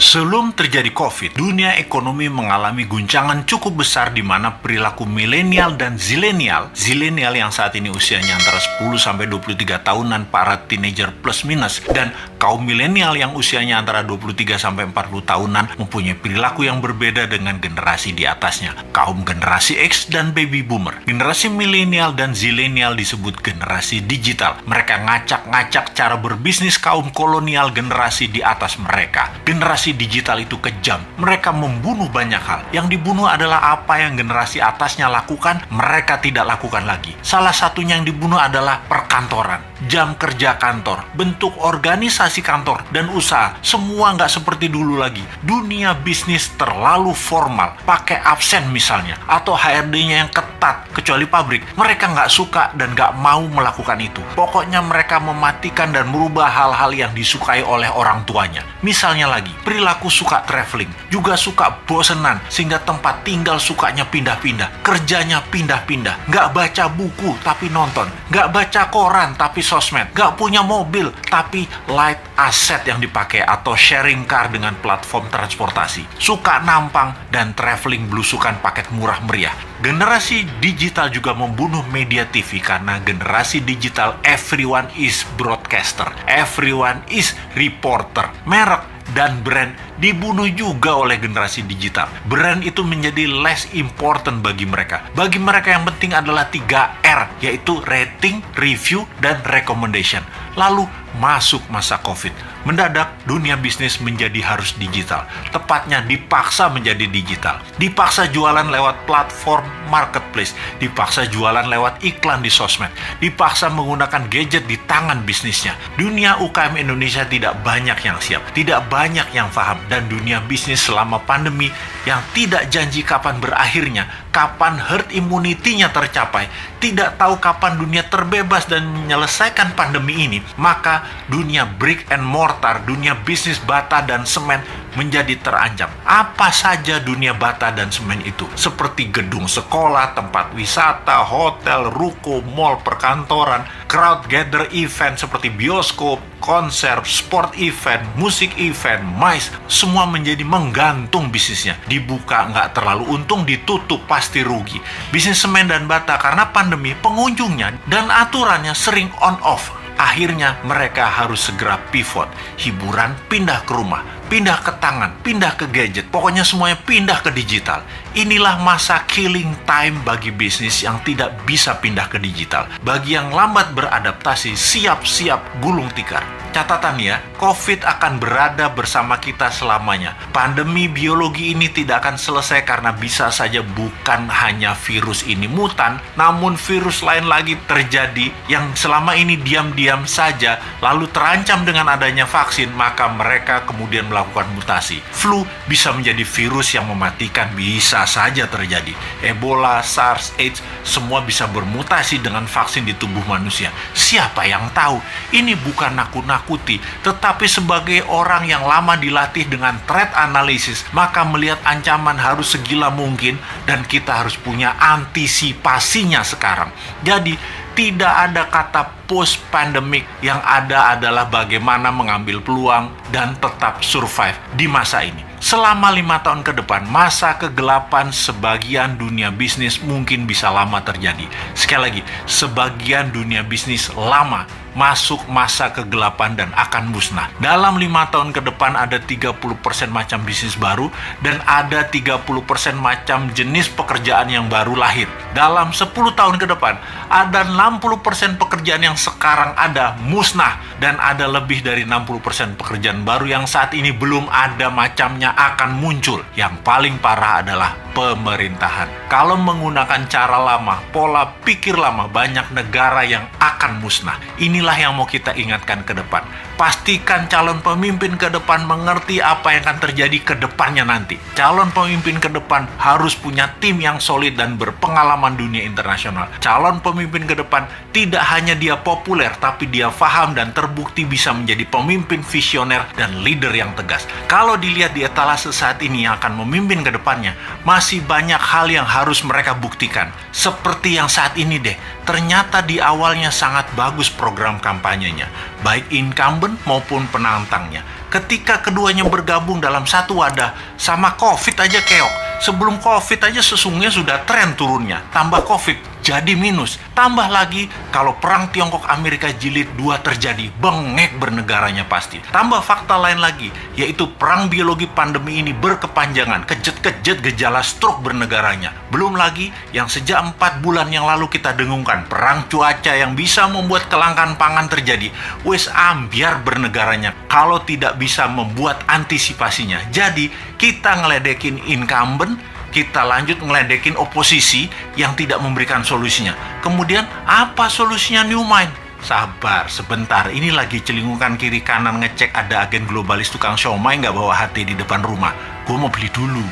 Sebelum terjadi COVID, dunia ekonomi mengalami guncangan cukup besar di mana perilaku milenial dan zilenial yang saat ini usianya antara 10-23 tahunan, para teenager plus minus, dan kaum milenial yang usianya antara 23-40 tahunan mempunyai perilaku yang berbeda dengan generasi di atasnya, kaum generasi X dan baby boomer. Generasi milenial dan zilenial disebut generasi digital. Mereka ngacak-ngacak cara berbisnis kaum kolonial generasi di atas mereka. Generasi digital itu kejam. Mereka membunuh banyak hal. Yang dibunuh adalah apa yang generasi atasnya lakukan, mereka tidak lakukan lagi. Salah satunya yang dibunuh adalah perkantoran. Jam kerja kantor, bentuk organisasi kantor dan usaha, semua nggak seperti dulu lagi. Dunia bisnis terlalu formal, pakai absen misalnya, atau HRD-nya yang ketat, kecuali pabrik. Mereka nggak suka dan nggak mau melakukan itu. Pokoknya mereka mematikan dan merubah hal-hal yang disukai oleh orang tuanya. Misalnya lagi, perilaku suka traveling, juga suka bosenan, sehingga tempat tinggal sukanya pindah-pindah, kerjanya pindah-pindah, nggak baca buku tapi nonton, nggak baca koran tapi sosmed, nggak punya mobil tapi light asset yang dipakai atau sharing car dengan platform transportasi, suka nampang dan traveling belusukan paket murah meriah. Generasi digital juga membunuh media TV karena generasi digital everyone is broadcaster, everyone is reporter. Merek dan brand dibunuh juga oleh generasi digital. Brand itu menjadi less important bagi mereka. Bagi mereka yang penting adalah 3R, yaitu rating, review, dan recommendation. Lalu masuk masa COVID. Mendadak dunia bisnis menjadi harus digital. Tepatnya dipaksa menjadi digital. Dipaksa jualan lewat platform marketplace. Dipaksa jualan lewat iklan di sosmed. Dipaksa menggunakan gadget di tangan bisnisnya. Dunia UKM Indonesia tidak banyak yang siap. Tidak banyak yang paham. Dan dunia bisnis selama pandemi yang tidak janji kapan berakhirnya, kapan herd immunity-nya tercapai, tidak tahu kapan dunia terbebas dan menyelesaikan pandemi ini, maka dunia brick and mortar, dunia bisnis bata dan semen menjadi terancam. Apa saja dunia bata dan semen itu? Seperti gedung sekolah, tempat wisata, hotel, ruko, mall, perkantoran, crowd gather event seperti bioskop, konser, sport event, musik event, MICE, semua menjadi menggantung bisnisnya. Dibuka nggak terlalu untung, ditutup pasti rugi. Bisnis semen dan bata karena pandemi, pengunjungnya dan aturannya sering on-off. Akhirnya mereka harus segera pivot. Hiburan pindah ke rumah, pindah ke tangan, pindah ke gadget. Pokoknya semuanya pindah ke digital. Inilah masa killing time bagi bisnis yang tidak bisa pindah ke digital. Bagi yang lambat beradaptasi, siap-siap gulung tikar. Catatan ya, COVID akan berada bersama kita selamanya. Pandemi biologi ini tidak akan selesai karena bisa saja bukan hanya virus ini mutan, namun virus lain lagi terjadi yang selama ini diam-diam saja, lalu terancam dengan adanya vaksin, maka mereka kemudian melakukan mutasi. Flu bisa menjadi virus yang mematikan, bisa saja terjadi. Ebola, SARS, AIDS, semua bisa bermutasi dengan vaksin di tubuh manusia. Siapa yang tahu? Ini bukan nakut-nakuti, tetapi sebagai orang yang lama dilatih dengan threat analysis, maka melihat ancaman harus segila mungkin dan kita harus punya antisipasinya sekarang. Jadi, tidak ada kata post-pandemic, yang ada adalah bagaimana mengambil peluang dan tetap survive di masa ini. Selama 5 tahun ke depan, masa kegelapan sebagian dunia bisnis mungkin bisa lama terjadi. Sekali lagi, sebagian dunia bisnis lama masuk masa kegelapan dan akan musnah. Dalam 5 tahun ke depan ada 30% macam bisnis baru dan ada 30% macam jenis pekerjaan yang baru lahir. Dalam 10 tahun ke depan ada 60% pekerjaan yang sekarang ada musnah dan ada lebih dari 60% pekerjaan baru yang saat ini belum ada macamnya akan muncul. Yang paling parah adalah pemerintahan. Kalau menggunakan cara lama, pola pikir lama, banyak negara yang akan musnah. Inilah yang mau kita ingatkan ke depan. Pastikan calon pemimpin ke depan mengerti apa yang akan terjadi ke depannya nanti. Calon pemimpin ke depan harus punya tim yang solid dan berpengalaman dunia internasional. Calon pemimpin ke depan tidak hanya dia populer, tapi dia paham dan terbukti bisa menjadi pemimpin visioner dan leader yang tegas. Kalau dilihat di etalase saat ini yang akan memimpin ke depannya, masih banyak hal yang harus mereka buktikan. Seperti yang saat ini deh, ternyata di awalnya sangat bagus program kampanyenya, baik incumbent maupun penantangnya. Ketika keduanya bergabung dalam satu wadah, sama COVID aja keok. Sebelum COVID aja sesungguhnya sudah tren turunnya. Tambah COVID, jadi minus. Tambah lagi, kalau perang Tiongkok-Amerika jilid 2 terjadi, bengek bernegaranya pasti. Tambah fakta lain lagi, yaitu perang biologi pandemi ini berkepanjangan. Kejet-kejet gejala stroke bernegaranya. Belum lagi, yang sejak 4 bulan yang lalu kita dengungkan, perang cuaca yang bisa membuat kelangkaan pangan terjadi. Wes ambiar bernegaranya, kalau tidak bisa membuat antisipasinya. Jadi, kita ngeledekin incumbent, kita lanjut ngeledekin oposisi yang tidak memberikan solusinya. Kemudian apa solusinya New Mind? Sabar, sebentar. Ini lagi celingukan kiri kanan ngecek ada agen globalis tukang siomay nggak bawa hati di depan rumah. Gue mau beli dulu.